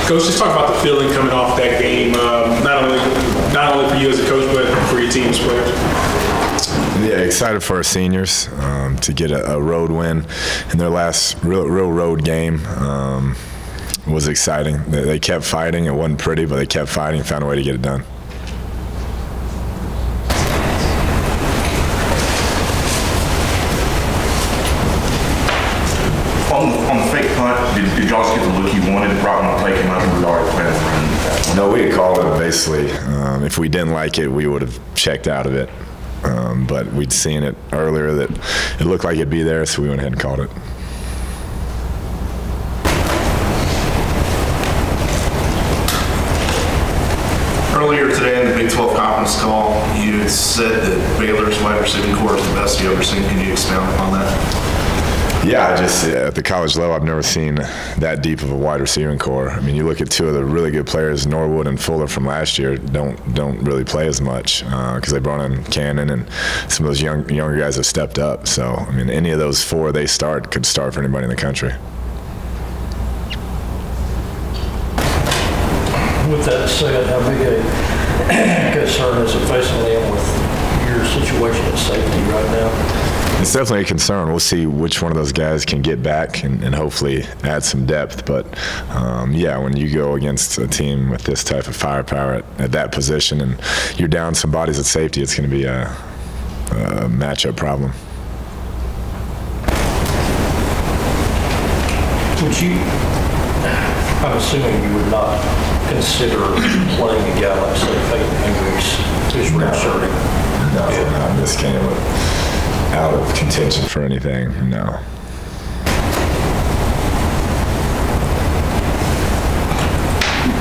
Coach, just talk about the feeling coming off that game, not only for you as a coach, but for your team's players. Yeah, excited for our seniors to get a road win in their last real road game. Was exciting. They kept fighting. It wasn't pretty, but they kept fighting, found a way to get it done. On the fake punt, did y'all get the look you wanted right when the play came up and we already playing the run? No, we had called it basically. If we didn't like it, we would have checked out of it. But we'd seen it earlier that it looked like it'd be there, so we went ahead and called it. Earlier today in the Big 12 conference call, you had said that Baylor's wide receiving corps is the best you've ever seen. Can you expound upon that? Yeah, at the college level, I've never seen that deep of a wide receiving corps. I mean, you look at two of the really good players, Norwood and Fuller from last year, don't really play as much because they brought in Cannon, and some of those younger guys have stepped up. So, I mean, any of those four could start for anybody in the country. With that said, how big a concern is it facing them with your situation at safety right now? It's definitely a concern. We'll see which one of those guys can get back and hopefully add some depth. But, yeah, when you go against a team with this type of firepower at that position and you're down some bodies at safety, it's going to be a matchup problem. Would you, I'm assuming you would not consider playing a guy like, say, Peyton Hendricks, who's redshirting? No, not in this game. Out of contention for anything, no.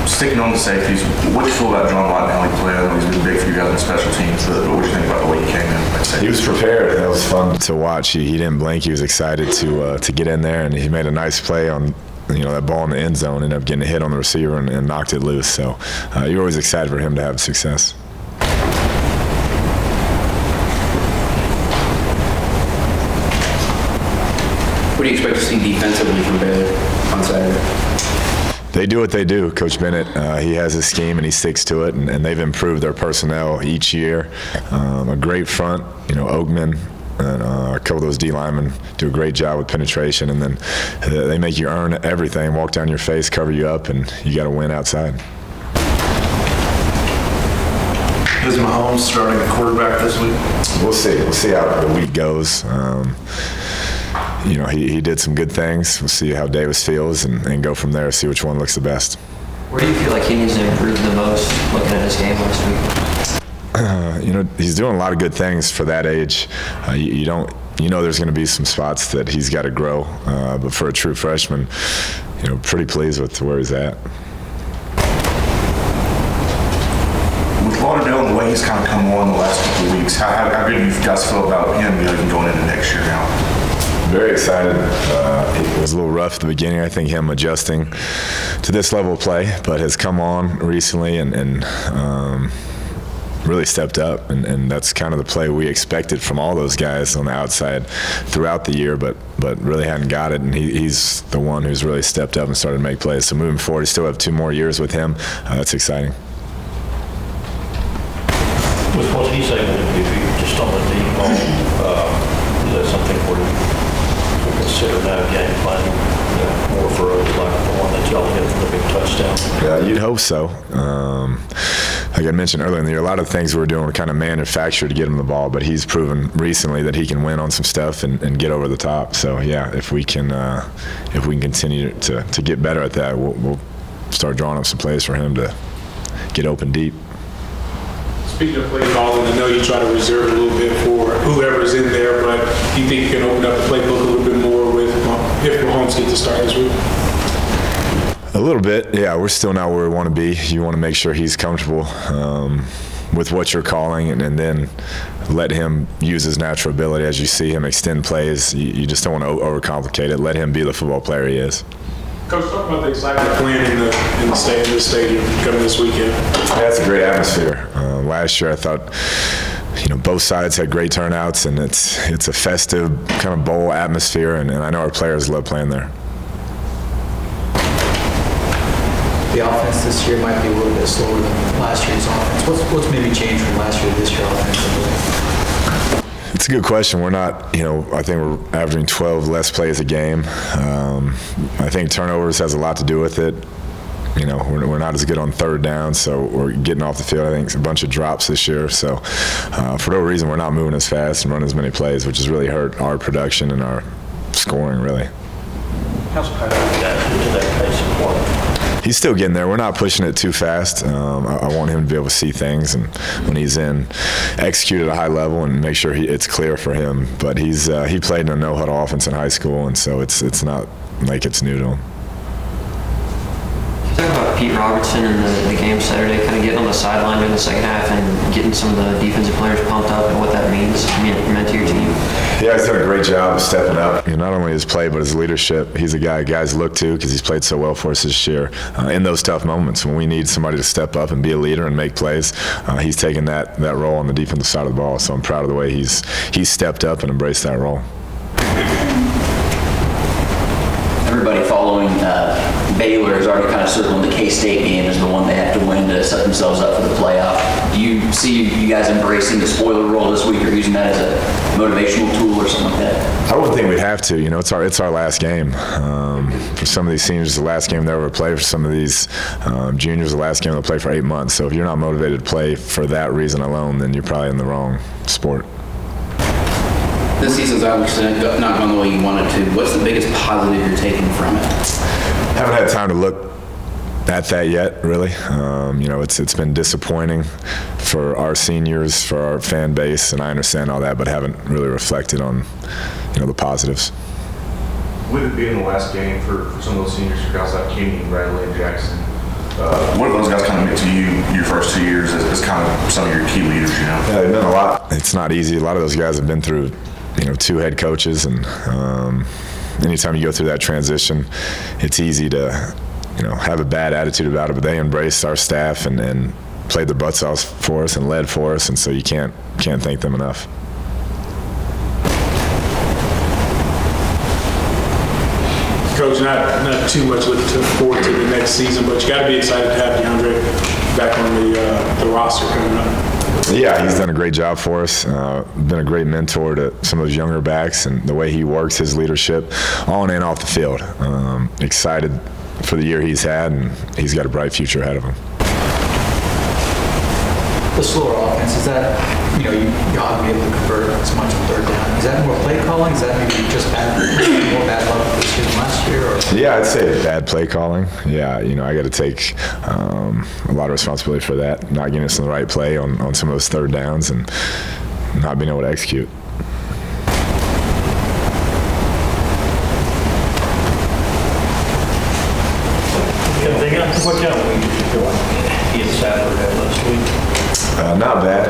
Sticking on the safeties, what do you feel about John White and how he played? I know he's been big for you guys in special teams, but what do you think about the way he came in? He was prepared. That was fun to watch. He didn't blink. He was excited to get in there, and he made a nice play on that ball in the end zone, ended up getting a hit on the receiver and knocked it loose. So you're always excited for him to have success. What do you expect to see defensively from Baylor on Saturday? They do what they do. Coach Bennett, he has his scheme and he sticks to it, and they've improved their personnel each year. A great front, Oakman, and a couple of those D linemen do a great job with penetration, and then they make you earn everything, walk down your face, cover you up, and you got to win outside. Is Mahomes starting a quarterback this week? We'll see. We'll see how the week goes. He did some good things. We'll see how Davis feels and go from there, see which one looks the best. Where do you feel like he needs to improve the most looking at his game last week? He's doing a lot of good things for that age. There's going to be some spots that he's got to grow, but for a true freshman, pretty pleased with where he's at. With Lauderdale and the way he's kind of come on the last couple of weeks, how good do you guys feel about him even going into next year now? Very excited. It was a little rough at the beginning. I think him adjusting to this level of play, but has come on recently and really stepped up. And that's kind of the play we expected from all those guys on the outside throughout the year, but really hadn't got it. And he's the one who's really stepped up and started to make plays. So moving forward, we still have 2 more years with him. That's exciting. With what he's able to do just on the deep ball, is that something where you consider now game planning more for like the one that y'all hit for the big touchdown? Yeah, you'd hope so. Like I mentioned earlier in the year, a lot of things we were doing were kind of manufactured to get him the ball, but he's proven recently that he can win on some stuff and get over the top. So yeah, if we can continue to get better at that, we'll start drawing up some plays for him to get open deep. Speaking of play calling, I know you try to reserve a little bit for whoever's in there, but do you think you can open up the playbook a little bit more if Mahomes gets to start this week? A little bit, yeah. We're still not where we want to be. You want to make sure he's comfortable with what you're calling, and then let him use his natural ability. As you see him extend plays, you just don't want to overcomplicate it. Let him be the football player he is. Coach, talk about the excitement playing in the stadium coming this weekend. Yeah, it's a great atmosphere. Last year, I thought, both sides had great turnouts, and it's a festive kind of bowl atmosphere, and I know our players love playing there. the offense this year might be a little bit slower than last year's offense. What's maybe changed from last year to this year offensively? It's a good question. We're not, I think we're averaging 12 less plays a game. I think turnovers has a lot to do with it. We're not as good on third down, so we're getting off the field. I think it's a bunch of drops this year. So for no reason, we're not moving as fast and running as many plays, which has really hurt our production and our scoring, really. How's Kyler adapted to that pace of play? He's still getting there. We're not pushing it too fast. I want him to be able to see things, and when he's in, execute at a high level and make sure it's clear for him. But he played in a no-huddle offense in high school, and so it's not like it's new to him. Talk about Pete Robertson in the game Saturday, kind of getting on the sideline during the second half and getting some of the defensive players pumped up and what that means meant to your team. Yeah, he's done a great job of stepping up. Not only his play, but his leadership. He's a guy guys look to because he's played so well for us this year. In those tough moments when we need somebody to step up and be a leader and make plays, he's taken that role on the defensive side of the ball. So I'm proud of the way he's stepped up and embraced that role. Everybody following Baylor is already kind of circling the K-State game as the one they have to win to set themselves up for the playoff. Do you see you guys embracing the spoiler role this week or using that as a motivational tool or something like that? I wouldn't think we'd have to. It's our last game. For some of these seniors, it's the last game they'll ever play. For some of these juniors, the last game they'll play for 8 months. So if you're not motivated to play for that reason alone, then you're probably in the wrong sport. This season's obviously not gone the way you wanted to. What's the biggest positive you're taking from it? Haven't had time to look at that yet, really. It's been disappointing for our seniors, for our fan base, and I understand all that, but haven't really reflected on, the positives. With it being the last game for some of those seniors, for guys like Kenny, Bradley, and Jackson, what have those guys kind of meant to you your first 2 years as kind of some of your key leaders, Yeah, they've done a lot. It's not easy. A lot of those guys have been through, 2 head coaches, and anytime you go through that transition, it's easy to, have a bad attitude about it, but they embraced our staff and played their butts off for us and led for us, and so you can't thank them enough. Coach, not too much looking forward to the next season, but you got to be excited to have DeAndre back on the roster coming up. Yeah, he's done a great job for us. Been a great mentor to some of those younger backs, and the way he works, his leadership, on and off the field. Excited for the year he's had, and he's got a bright future ahead of him. The slower offense, is that, you ought to be able to convert as much on third down. Is that more play calling? Is that maybe just more bad luck this year than last year? Or? Yeah, I'd say bad play calling. Yeah, I got to take a lot of responsibility for that, not getting us in the right play on some of those third downs and not being able to execute. What kind of week did you feel like he and Sadler had last week? Not bad.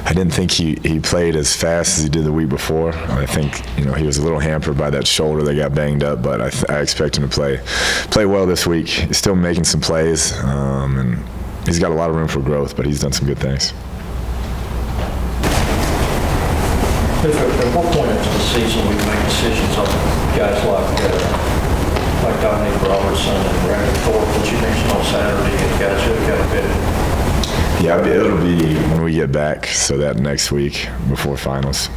I didn't think he played as fast as he did the week before. I think he was a little hampered by that shoulder that got banged up, but I expect him to play well this week. He's still making some plays, and he's got a lot of room for growth, but he's done some good things. At what point into the season we make decisions on guys like Dominic Robertson and Brandon Thorpe that you mentioned on Saturday, and guys who have got a bit? Yeah, it'll be when we get back, so that next week before finals.